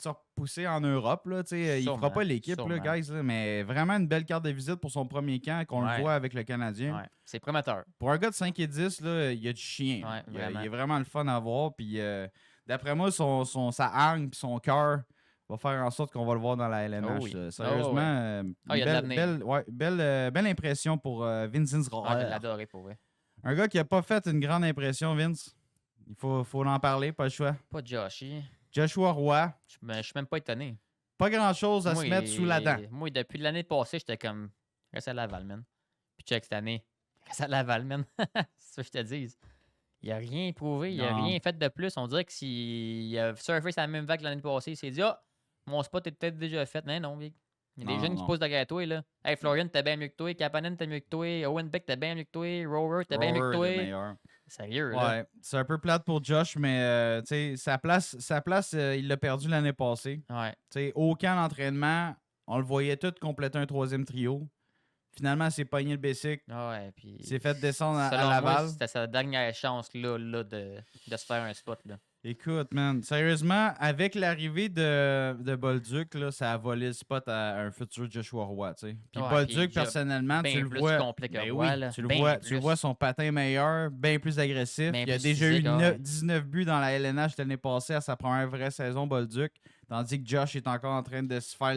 repousser en Europe. Là, il fera pas l'équipe, là, guys, là, mais vraiment une belle carte de visite pour son premier camp qu'on le voit avec le Canadien. Ouais. C'est prometteur. Pour un gars de 5 et 10, là, il y a du chien. Ouais, il est vraiment le fun à voir. Puis d'après moi, sa hargne et son cœur va faire en sorte qu'on va le voir dans la LNH. Oh oui. Sérieusement, il y a de belle impression pour Vincent Rohrer. Je l'adoré pour vrai. Un gars qui n'a pas fait une grande impression, Vince. Il faut en parler, pas le choix. Pas Joshy. Joshua Roy. Je suis même pas étonné. Pas grand-chose à se mettre sous la dent. Moi, depuis l'année passée, j'étais comme... Reste à Laval, man. Puis check cette année. Reste à Laval, man. C'est ça que je te dis. Il n'a rien prouvé. Il n'a rien fait de plus. On dirait que s'il a surfé sa même vague l'année passée, il s'est dit « Ah, mon spot est peut-être déjà fait. » Mais non, Vic. Il y a des jeunes qui posent derrière toi, là. Hey, Florian, t'es bien mieux que toi. Kapanen, t'es mieux que toi. Owen Beck, t'es bien mieux que toi. Rohrer, t'es bien mieux que toi. Sérieux, là. Ouais, c'est un peu plate pour Josh, mais sa place il l'a perdu l'année passée. Ouais. Au camp d'entraînement, on le voyait tout compléter un troisième trio. Finalement, il s'est pogné le basic. Ouais, puis... Il s'est fait descendre à Laval. Laval. C'était sa dernière chance là, de se faire un spot. Là. Écoute, man, sérieusement, avec l'arrivée de Bolduc, là, ça a volé le spot à un futur Joshua Roy. Puis Bolduc, personnellement, tu le vois. Tu le vois, son patin meilleur, bien plus agressif. Il a déjà eu 19 buts dans la LNH l'année passée à sa première vraie saison, Bolduc. Tandis que Josh est encore en train de se faire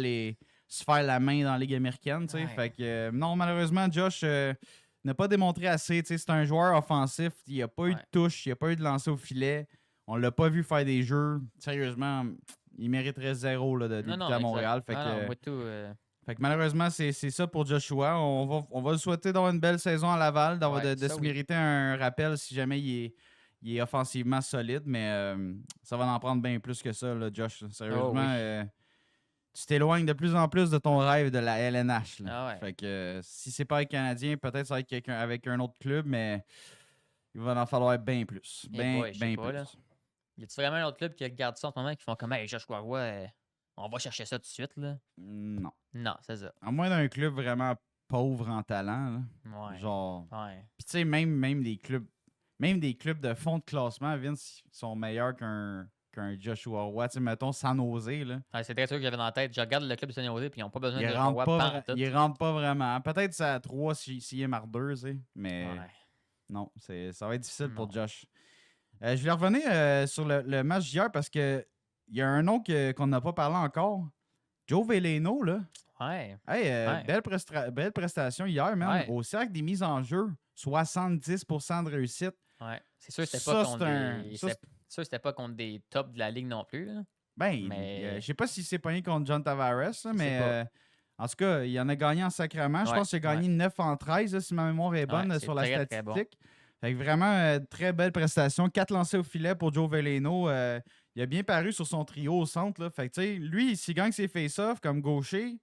se faire la main dans la Ligue américaine. Tu sais. Ouais. Fait que, non, malheureusement, Josh n'a pas démontré assez. Tu sais, c'est un joueur offensif. Il n'a pas eu de Ouais. touche, il n'a pas eu de lancer au filet. On l'a pas vu faire des jeux. Sérieusement, il mériterait 0 là, de débuter à exact. Montréal. Fait Non, que, non, moi, tout, fait que malheureusement, c'est ça pour Joshua. On va lui souhaiter d'avoir une belle saison à Laval, Ouais, de ça, se oui. mériter un rappel si jamais il est offensivement solide. Mais ça va en prendre bien plus que ça, là, Josh. Sérieusement, oui. tu t'éloignes de plus en plus de ton rêve de la LNH. Là. Ah ouais. Fait que si c'est pas avec Canadien, peut-être ça va être quelqu'un avec un autre club, mais il va en falloir bien plus. Eh Bien, boy, je sais bien pas, plus. là. Y a-tu vraiment un autre club qui regarde ça en ce moment qui font comme hey, Joshua Roy, on va chercher ça tout de suite, là? Non. Non, c'est ça. À moins d'un club vraiment pauvre en talent. Là. Ouais. Genre. Ouais. Puis tu sais, même des clubs de fond de classement, Vince, ils sont meilleurs qu'un Joshua Roy. Tu sais, mettons, sans oser, là. Ouais, c'est très sûr que j'avais dans la tête. Je regarde le club de San Jose puis ils n'ont pas besoin de Ils Joshua rentrent Roy pas, pantoute. ils rentrent pas vraiment. Peut-être c'est à 3 s'il est marqueur, tu sais. Mais Ouais. non, ça va être difficile pour Non. Josh. Je voulais revenir sur le match d'hier parce que il y a un nom qu'on n'a pas parlé encore. Joe Veleno, là. Ouais. Hey, Ouais. belle prestation hier, man. Ouais. Au cercle des mises en jeu, 70% de réussite. Ouais. C'est sûr que c'était Ça, pas c'est contre un- des. ça, C'est sûr que c'était pas contre des tops de la ligue non plus, là. Ben, Mais- je sais pas si c'est pogné contre John Tavares, là, mais pas. en tout cas, il en a gagné en sacrament. Je Ouais, pense qu'il a gagné 9 en 13, là, si ma mémoire est bonne, Ouais, sur c'est la très, très statistique. Fait que vraiment, très belle prestation. 4 lancés au filet pour Joe Veleno. Il a bien paru sur son trio au centre. Là. Fait que, tu sais, lui, s'il gagne ses face-offs comme gaucher,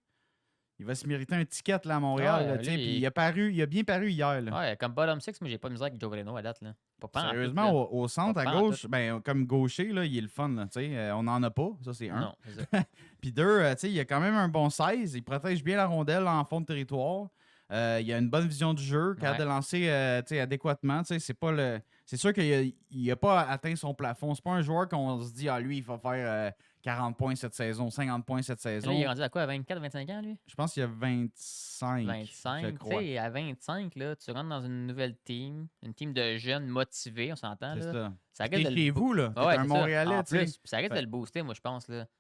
il va se mériter un ticket là, à Montréal. Ouais, là, tu sais, lui, puis il a bien paru hier. Là. Ouais, comme bottom six, moi j'ai pas de misère avec Joe Veleno à date, là. Pas pantoute, Sérieusement, là. au centre, Pas à pantoute. gauche, ben, comme gaucher, là, il est le fun. Là, tu sais. On n'en a pas, ça c'est un. Non, c'est ça. Puis deux, tu sais, il a quand même un bon 16. Il protège bien la rondelle en fond de territoire. Il a une bonne vision du jeu, capable Ouais. de lancer tu sais, adéquatement. Tu sais, c'est pas le. C'est sûr qu'il n'a pas atteint son plafond. C'est pas un joueur qu'on se dit, ah, lui, il va faire 40 points cette saison, 50 points cette saison. Là, il est rendu à quoi, à 24, 25 ans, lui? Je pense qu'il y a 25. 25. je Tu crois. sais, à 25, là, tu rentres dans une nouvelle team, une team de jeunes motivés, on s'entend, C'est là. ça. Ça T'es risque de chez le vous, là. T'es Ah ouais, un c'est ça. Montréalais, En tu sais. plus, ça risque de Fait- le booster, moi, je pense, là. Tu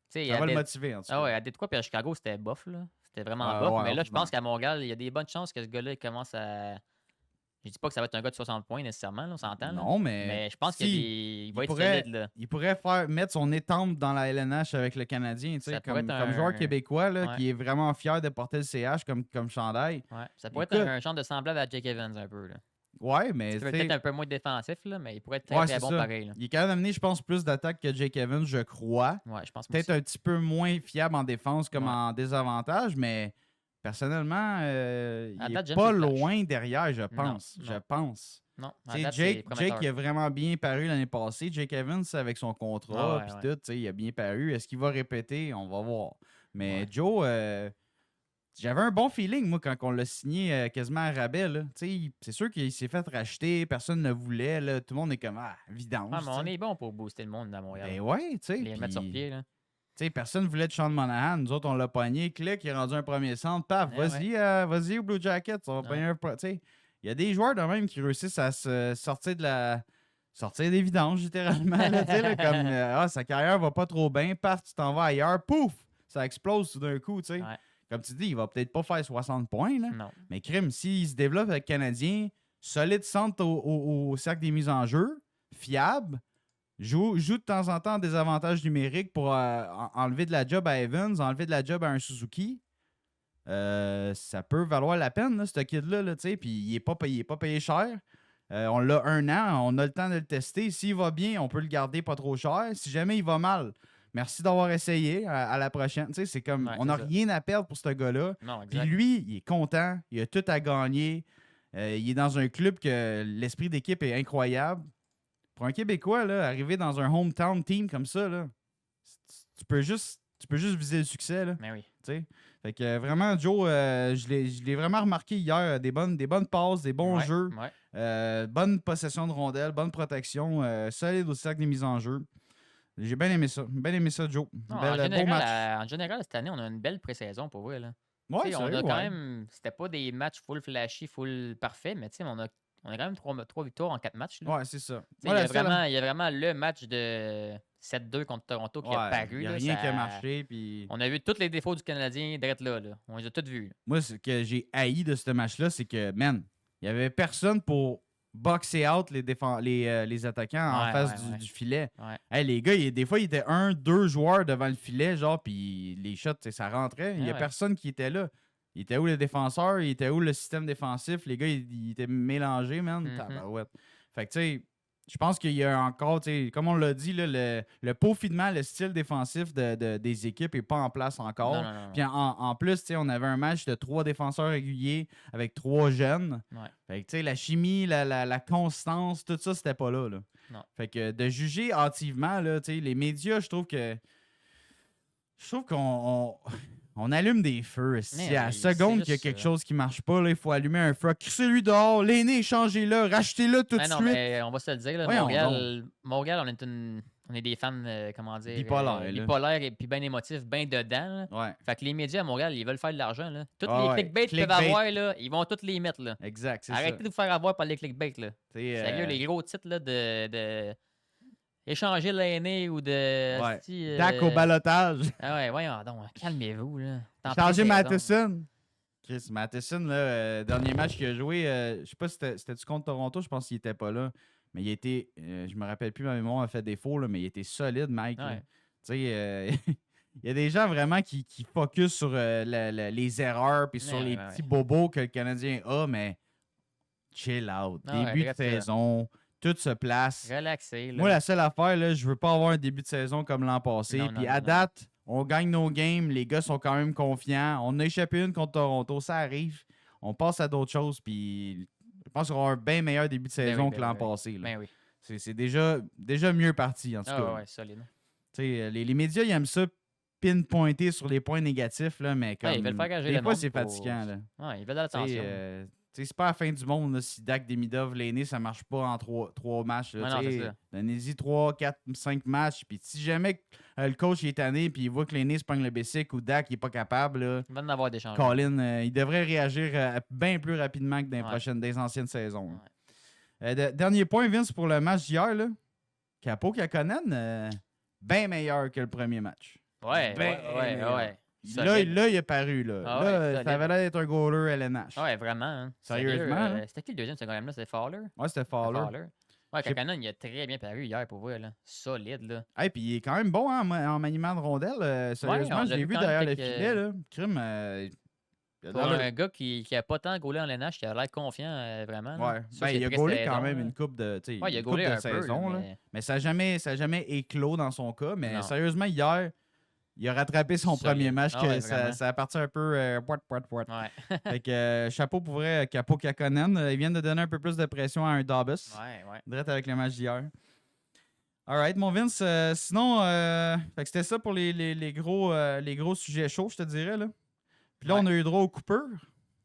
sais, Ça à va le Dé- motiver, en tout cas. Ah ouais, à Détroit puis à Chicago, c'était bof, là. C'était vraiment Ah bof. ouais, Mais là, je ordinaire. pense qu'à Montréal, il y a des bonnes chances que ce gars-là, il commence à. Je dis pas que ça va être un gars de 60 points nécessairement, là, on s'entend. là. Non, mais je pense si, qu'il va être pourrait- solide, là. il pourrait mettre son étampe dans la LNH avec le Canadien, tu sais, Ça pourrait comme, être comme joueur un- québécois, là, Ouais. qui est vraiment fier de porter le CH comme chandail. Ouais. Ça pourrait Écoute- être un genre de semblable à Jake Evans, un peu, là. Ouais, mais C'est tu sais, peut-être un peu moins défensif, là, mais il pourrait être très, Ouais, très c'est bon ça. pareil, là. il est capable d'amener, je pense, plus d'attaques que Jake Evans, je crois. Ouais, je pense Peut-être aussi. un petit peu moins fiable en défense comme Ouais. en désavantage, mais personnellement, À il date, est j'aime pas ses flashs. loin derrière, je pense. non. Je pense. Non, à Tu sais, date, c'est Jake, prometteur. il a vraiment bien paru l'année passée. Jake Evans, avec son contrat, Ah ouais, puis ouais. tout, tu sais, il a bien paru. Est-ce qu'il va répéter? On va voir. Mais Ouais. Joe, j'avais un bon feeling, moi, quand on l'a signé quasiment à rabais. Là. Tu sais, c'est sûr qu'il s'est fait racheter, personne ne le voulait. Là. Tout le monde est comme, vidange. Ah, mais on tu sais. est bon pour booster le monde à Montréal. Ben ouais, tu sais. Les mettre sur puis- pied, là. tu sais, personne ne voulait de Sean Monahan. Nous autres, on l'a pogné. Click, il est rendu un premier centre. Paf, Eh vas-y au Blue Jackets. On va Ouais. pogner un. Tu sais, il y a des joueurs de même qui réussissent à se sortir de la. Sortir des vidanges, littéralement. Là, tu sais, là, comme sa carrière va pas trop bien. Paf, tu t'en vas ailleurs. Pouf, ça explose tout d'un coup. Tu sais. Ouais. Comme tu dis, il va peut-être pas faire 60 points. Là. Non. Mais crime, s'il se développe avec le Canadien, solide centre au cercle des mises en jeu, fiable, joue de temps en temps en désavantage numérique pour enlever de la job à Evans, enlever de la job à un Suzuki. Ça peut valoir la peine, là, ce kid-là, là, tu sais, puis il n'est pas payé cher. On l'a 1 an, on a le temps de le tester. S'il va bien, on peut le garder pas trop cher. Si jamais il va mal, merci d'avoir essayé. À la prochaine. Tu sais, c'est comme, Ouais, on c'est n'a ça. rien à perdre pour ce gars-là. Non, Puis exact. lui, il est content, il a tout à gagner. Il est dans un club que l'esprit d'équipe est incroyable. Pour un Québécois, là, arriver dans un hometown team comme ça, là, tu peux juste viser le succès. Là, Mais oui. tu sais. Fait que vraiment, Joe, je l'ai vraiment remarqué hier. Des bonnes passes, des bons Ouais, jeux, ouais. bonne possession de rondelles, bonne protection, solide au cercle des mises en jeu. J'ai bien aimé ça. Bien aimé ça, Joe. Non, Beau match. en général, cette année, on a une belle pré-saison pour vrai. Là. Ouais, Tu sais, on sérieux, a quand ouais. même. C'était pas des matchs full flashy, full parfait, mais tu sais, on On a quand même 3 victoires en 4 matchs. Là. Ouais, c'est ça. Tu sais, Moi, il y a vraiment le match de 7-2 contre Toronto qui a paru. Il n'y a là, rien ça- qui a marché. Puis... On a vu tous les défauts du Canadien direct là. On les a tous vus. Là. Moi, ce que j'ai haï de ce match-là, c'est que, man, il n'y avait personne pour boxer out les attaquants en Ouais, face ouais. du filet. Ouais. Hey, les gars, des fois, il était 1-2 joueurs devant le filet, genre, puis les shots, ça rentrait. Il n'y a Ouais. personne qui était là. Il était où le défenseur? Il était où le système défensif? Les gars, ils étaient mélangés, man. Mhm. Tabarouette. Fait que, tu sais, je pense qu'il y a encore, tu sais, comme on l'a dit, là, le peaufinement, le style défensif des équipes n'est pas en place encore. Non. Puis en plus, tu sais, on avait un match de 3 défenseurs réguliers avec 3 jeunes. Ouais. Fait que, tu sais, la chimie, la constance, tout ça, c'était pas là. Non. Fait que de juger hâtivement, là, tu sais, les médias, je trouve qu'on allume des feux. Si à la oui, seconde c'est qu'il y a juste quelque ça. chose qui marche pas, là, il faut allumer un feu. Crissez-lui dehors, l'aîné, changez-le, rachetez-le tout de Ah non, suite. mais on va se le dire. Là, Voyons Montréal, on est des fans, comment dire, Bipolaires, là. bipolaires et puis bien émotifs, bien dedans. Là. Ouais, Fait que les médias à Montréal, ils veulent faire de l'argent. Là. Toutes Ah les ouais, clickbait qu'ils peuvent clickbait. avoir, là, ils vont toutes les mettre. Là. exact, c'est Arrêtez ça. de vous faire avoir par les clickbait. Là. T'sais, Sérieux, les gros titres là, de échanger l'aîné ou de. Ouais. hostie, Dak au balotage. Ah ouais, voyons donc, calmez-vous. Là. T'en Changer prie, Matheson. Chris, Matheson, là, dernier match qu'il a joué, je sais pas si c'était-tu contre Toronto, je pense qu'il était pas là. Mais il était, je me rappelle plus, ma mémoire a fait défaut, là, mais il était solide, Mike. Ouais. Tu sais, il y a des gens vraiment qui focus sur les erreurs puis sur Ouais, les ouais, petits bobos que le Canadien a, mais chill out. Ah ouais, Début de regarde ça. saison, tout se place. Relaxez. Là. Moi, la seule affaire, là, je veux pas avoir un début de saison comme l'an passé. Non, non, Puis non, à non. date, on gagne nos games. Les gars sont quand même confiants. On a échappé une contre Toronto. Ça arrive. On passe à d'autres choses. Puis je pense qu'on aura un bien meilleur début de saison que l'an passé. Là. Ben oui. C'est déjà mieux parti, en tout cas. Ah ouais, solide. Tu sais, les médias, ils aiment ça pinpointer sur les points négatifs, là, mais comme, Ouais, ils veulent faire gager des le fois, monde c'est pour- fatigant. Là. Ouais, ils veulent de Tu sais, l'attention. tu sais, c'est pas la fin du monde là, si Dak Demidov, l'aîné, ça marche pas en 3 matchs. Là, Ouais, non, tu sais. c'est ça. Donnez-y 3, 4, 5 matchs. Puis si jamais le coach il est tanné puis il voit que l'aîné se pogne le basic ou Dak il est pas capable, là, Ils veulent en avoir des changements. Colin, il devrait réagir bien plus rapidement que dans Ouais. des anciennes saisons. Dernier point, Vince, pour le match d'hier. Là. Capo Kakonen, bien meilleur que le premier match. Ouais, Ben ouais. Là, Solide. il est paru. Là, Ah ouais, là solide. ça avait l'air d'être un goaler LNH. Ouais, vraiment. Hein. Sérieusement, Sérieux, hein? c'était qui le deuxième, ce gars-là? C'était Fowler? Ouais, c'était Fowler. Ouais, J'ai- Kakanen, il a très bien paru hier pour vous. Là. Solide, là. Hey, puis il est quand même bon hein, en maniement de rondelle. Sérieusement, on je l'a l'ai vu vu quand derrière même le quelques- filet. Là. Crime. Il a Pour l'air- un gars qui a pas tant gaulé en LNH, qui a l'air confiant, vraiment. là. Ouais. Sûr Ben, qu'il il a est gaulé pré-saison, quand même là. une coupe de, Ouais, il a une coupe gaulé de un peu, saison. Là. mais- Mais ça n'a jamais éclos dans son cas. Mais Non. sérieusement, hier, il a rattrapé son Solide. premier match. Ah Que ouais, ça, vraiment. ça a parti un peu. What. Ouais. Fait que chapeau pour vrai, Capo Kakonen. Ils viennent de donner un peu plus de pression à un Dabbus. Ouais. Direct avec le match d'hier. Alright, mon Vince. Sinon, fait que c'était ça pour les gros sujets chauds, je te dirais. Là. Puis là, Ouais. on a eu droit aux coupeurs.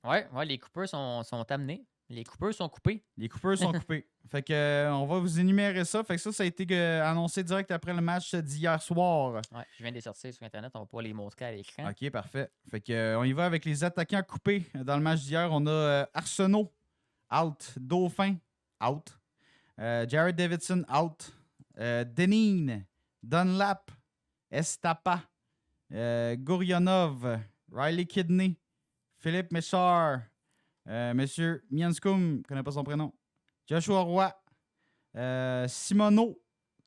Ouais, les coupeurs sont amenés. Les coupeurs sont coupés. Les coupeurs sont coupés. Fait que on va vous énumérer ça. Fait que ça a été annoncé direct après le match d'hier soir. Ouais, je viens de les sortir sur Internet. On va pouvoir les montrer à l'écran. OK, parfait. Fait que on y va avec les attaquants coupés. Dans le match d'hier, on a Arsenault, out. Dauphin, out. Jared Davidson, out. Deneen, Dunlap, Estapa, Gurionov, Riley Kidney, Philippe Méchard, Monsieur Mianskum, je ne connais pas son prénom, Joshua Roy, Simono,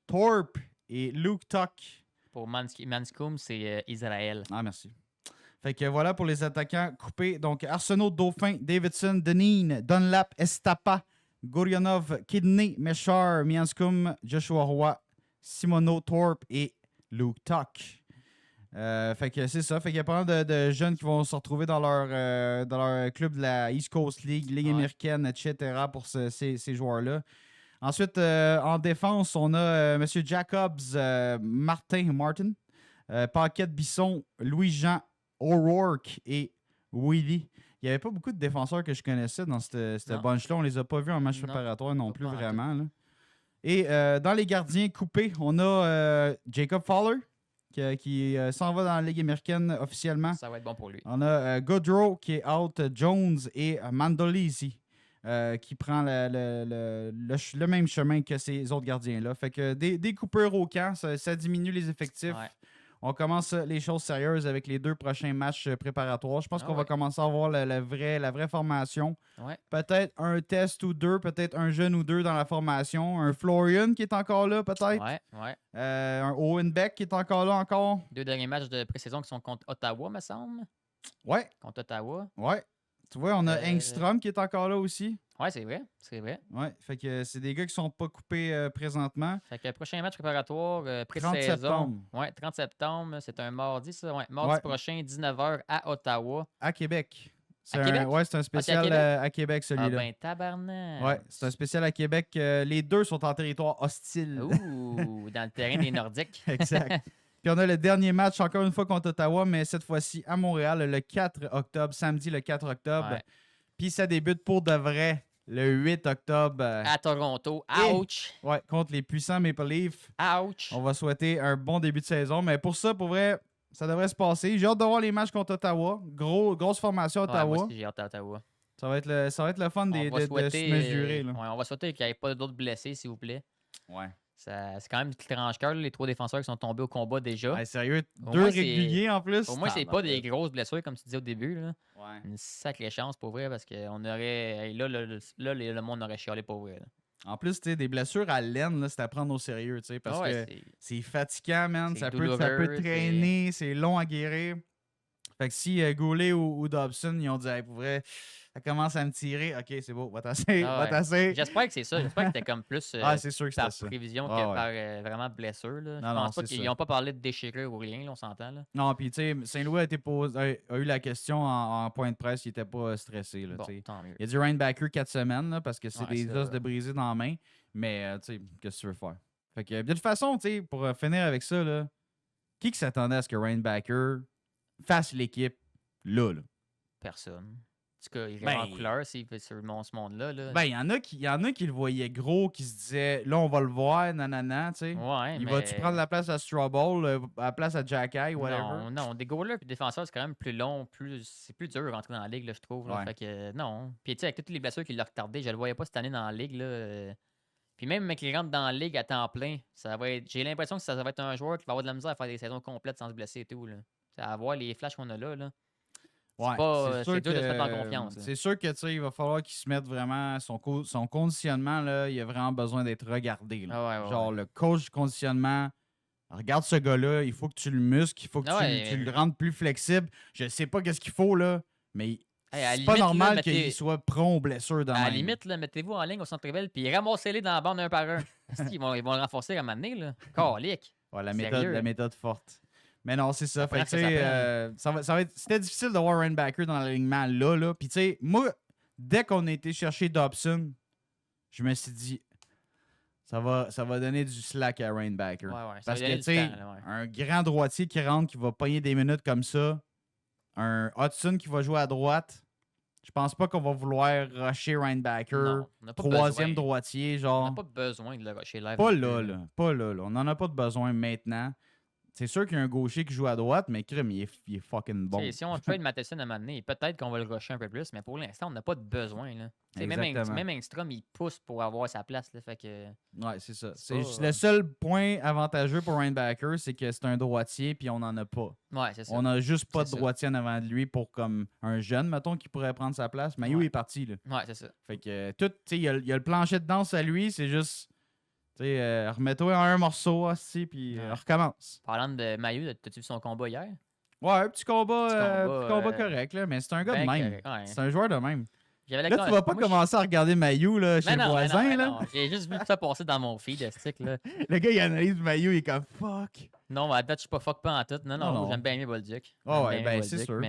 Thorpe et Luke Tuck. Pour Manscombe, c'est Israël. Ah, merci. Fait que voilà pour les attaquants coupés. Donc, Arsenault, Dauphin, Davidson, Deneen, Dunlap, Estapa, Gurionov, Kidney, Méchard, Mianskum, Joshua Roy, Simono, Thorpe et Luke Tuck. Fait que c'est ça. Fait qu'il y a pas mal de jeunes qui vont se retrouver dans leur club de la East Coast League, Ligue américaine, etc. pour ces joueurs-là. Ensuite, en défense, on a M. Jacobs, Martin, Paquette Bisson, Louis-Jean, O'Rourke et Willy. Il n'y avait pas beaucoup de défenseurs que je connaissais dans cette Non. bunch-là. On les a pas vus en match Non, préparatoire non plus pas en vraiment. Là. Et dans les gardiens coupés, on a Jacob Fowler qui s'en va dans la Ligue américaine officiellement. Ça va être bon pour lui. On a Goodrow qui est out, Jones et Mandolisi. qui prend le même chemin que ces autres gardiens-là. Fait que des coupures au camp, ça diminue les effectifs. Ouais. On commence les choses sérieuses avec les 2 prochains matchs préparatoires. Je pense qu'on va commencer à voir la vraie formation. Ouais. Peut-être un test ou 2, peut-être un jeune ou 2 dans la formation. Un Florian qui est encore là, peut-être. Ouais. Un Owen Beck qui est encore là encore. 2 derniers matchs de pré-saison qui sont contre Ottawa, me semble. Ouais. Contre Ottawa. Ouais. Tu vois, on a Engstrom qui est encore là aussi. Ouais, c'est vrai. C'est vrai. Ouais. Fait que c'est des gars qui sont pas coupés présentement. Fait que prochain match préparatoire, 30 pré-saison. septembre. Ouais, 30 septembre. C'est un mardi, ça. Ouais, mardi prochain, 19h à Ottawa. À Québec. Québec? Ouais, c'est un spécial à Québec, Ah celui-là. ben, tabarnak. Ouais, c'est un spécial à Québec. Les 2 sont en territoire hostile. Ouh, dans le terrain des Nordiques. Exact. Puis on a le dernier match, encore une fois, contre Ottawa, mais cette fois-ci à Montréal, le 4 octobre, samedi le 4 octobre. Ouais. Puis ça débute pour de vrai le 8 octobre. À Toronto. Ouch! Ouais, contre les puissants Maple Leafs. Ouch! On va souhaiter un bon début de saison. Mais pour ça, pour vrai, ça devrait se passer. J'ai hâte de voir les matchs contre Ottawa. Grosse formation à Ouais, Ottawa. moi aussi, j'ai hâte à Ottawa. Ça va être le fun On va de souhaiter, se mesurer. Là. ouais, on va souhaiter qu'il n'y ait pas d'autres blessés, s'il vous plaît. Ouais. C'est quand même une petite tranche-cœur, les 3 défenseurs qui sont tombés au combat déjà. Ouais, sérieux, Au 2 moins, réguliers en plus. Au moins, c'est pas des grosses blessures, comme tu disais au début. Là. Ouais. Une sacrée chance pour vrai, parce qu'on aurait. Là, le monde aurait chialé pour vrai. Là. En plus, tu sais, des blessures à l'aine, là, c'est à prendre au sérieux, tu sais, parce que c'est fatigant, man. C'est Ça peut douloureux, traîner, c'est long à guérir. Fait que si Goulet ou Dobson, ils ont dit, hey, pour vrai, ça commence à me tirer, ok, c'est beau, va tasser. J'espère que c'est ça. J'espère que c'était comme plus c'est sûr que par c'était ça. prévision que par vraiment blessure. Là. Je pense pas qu'ils n'ont pas parlé de déchirure ou rien, là, on s'entend. Là. Non, puis tu sais, Saint-Louis a eu la question en point de presse, il était pas stressé. Là, Bon, tant mieux. il a dit Rainbacker 4 semaines, là, parce que c'est des c'est os de brisé dans la main. Mais, tu sais, qu'est-ce que tu veux faire? Fait que, de toute façon, tu sais, pour finir avec ça, là, qui s'attendait à ce que Rainbacker fasse l'équipe là? Personne. En tout cas, il est en couleur s'il fait sur ce monde-là. Là. Ben, il y en a qui le voyaient gros, qui se disaient, là, on va le voir, nanana, tu sais. Ouais, il va-tu prendre la place à Strawball, à la place à Jacky, whatever? Non, des goalers et défenseurs, c'est quand même plus long, c'est plus dur de rentrer dans la ligue, là, je trouve. Là. Ouais. Fait que, non. Puis, tu sais, avec toutes les blessures qui l'ont retardé, je le voyais pas cette année dans la ligue, là. Puis même, mec, il rentre dans la ligue à temps plein, j'ai l'impression que ça va être un joueur qui va avoir de la misère à faire des saisons complètes sans se blesser et tout, là. À voir les flashs qu'on a là. Ouais, c'est dur de se mettre en confiance. C'est sûr que il va falloir qu'il se mette vraiment son conditionnement, là, il a vraiment besoin d'être regardé. Là. Genre le coach du conditionnement, regarde ce gars-là, il faut que tu le muscles, il faut que tu le rendes plus flexible. Je sais pas qu'est-ce qu'il faut, là, mais c'est pas normal qu'il soit prompt aux blessures dans À la limite, là, mettez-vous en ligne au centre-ville puis ramassez-les dans la bande un par un. ils vont le renforcer à un moment donné, là. Calique. Ouais, la méthode forte. Mais non, c'est ça. Fait que, c'était difficile de voir Rainbacker dans l'alignement là. Puis, tu sais, moi, dès qu'on a été chercher Dobson, je me suis dit, ça va donner du slack à Rainbacker. Parce que, tu sais, un grand droitier qui rentre, qui va pogner des minutes comme ça, un Hudson qui va jouer à droite, je pense pas qu'on va vouloir rusher Rainbacker, troisième droitier, genre. On n'a pas besoin de le rusher live. Pas là. On n'en a pas de besoin maintenant. C'est sûr qu'il y a un gaucher qui joue à droite, mais crème, il est fucking bon. Si on trade Matheson à un moment donné, peut-être qu'on va le rusher un peu plus, mais pour l'instant, on n'a pas de besoin. Là. Même Engstrom, il pousse pour avoir sa place. Là, fait que... Ouais, c'est ça. Le seul point avantageux pour Rainbacker, c'est que c'est un droitier, puis on n'en a pas. Ouais, c'est ça. On n'a juste pas de droitier en avant de lui pour comme un jeune, mettons, qui pourrait prendre sa place. Mayu est parti. Là. Ouais, c'est ça. Fait que il y a le plancher de danse à lui, c'est juste. Remets-toi en un morceau aussi, puis recommence. Parlant de Mayu, t'as-tu vu son combat hier? Ouais, un petit combat correct, là, mais c'est un gars de même. Ouais. C'est un joueur de même. Là, tu vas pas commencer à regarder Mayu là, chez le voisin. Là. J'ai juste vu ça passer dans mon feed, là. Le gars, il analyse Mayu, il est comme fuck. Non, à date, je suis pas fuck pas en tout. Non, j'aime bien aimer Bolduc. C'est sûr.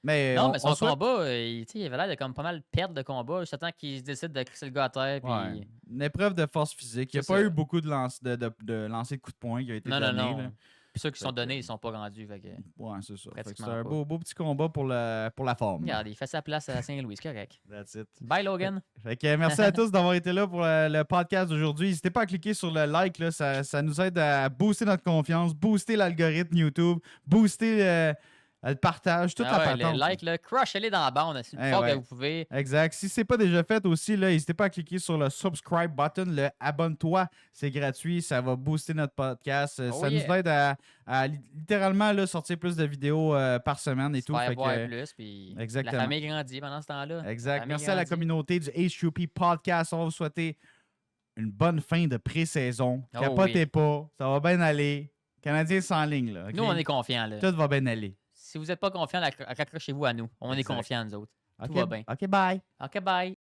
Mais son combat, il avait l'air de comme pas mal perdre de combat. J'attends qu'il se décide de crisser le gars à terre. Puis... Une épreuve de force physique. Il n'y a pas eu beaucoup de lancers de coups de poing qui a été donné. Non. Puis ceux qui sont donnés, ils sont pas rendus. Ouais, c'est ça. C'est un beau petit combat pour la forme. Regarde, il fait sa place à Saint-Louis, c'est correct. That's it. Bye, Logan. Fait que merci à tous d'avoir été là pour le podcast d'aujourd'hui. N'hésitez pas à cliquer sur le like. Là, ça nous aide à booster notre confiance, booster l'algorithme YouTube, booster le partage, toute Ah la ouais, patente. le like, là, crushez-les dans la bande, c'est Eh fort ouais. que vous pouvez. Exact. Si ce n'est pas déjà fait aussi, là, n'hésitez pas à cliquer sur le subscribe button, le abonne-toi. C'est gratuit, ça va booster notre podcast. Oh Ça yeah. nous aide à littéralement là, sortir plus de vidéos par semaine et Se tout. faire Fait voir que, plus, puis exactement. la famille grandit pendant ce temps-là. exact. famille Merci à la grandit. communauté du HUP Podcast. On va vous souhaiter une bonne fin de pré-saison. Oh Capotez oui. pas, ça va bien aller. Canadiens sans ligne. Là, ok? Nous, on est confiants, là. Tout va bien aller. Si vous n'êtes pas confiants, accrochez-vous à nous. On est Exact. confiants, nous autres. Tout OK, va bien. OK, bye. OK, bye.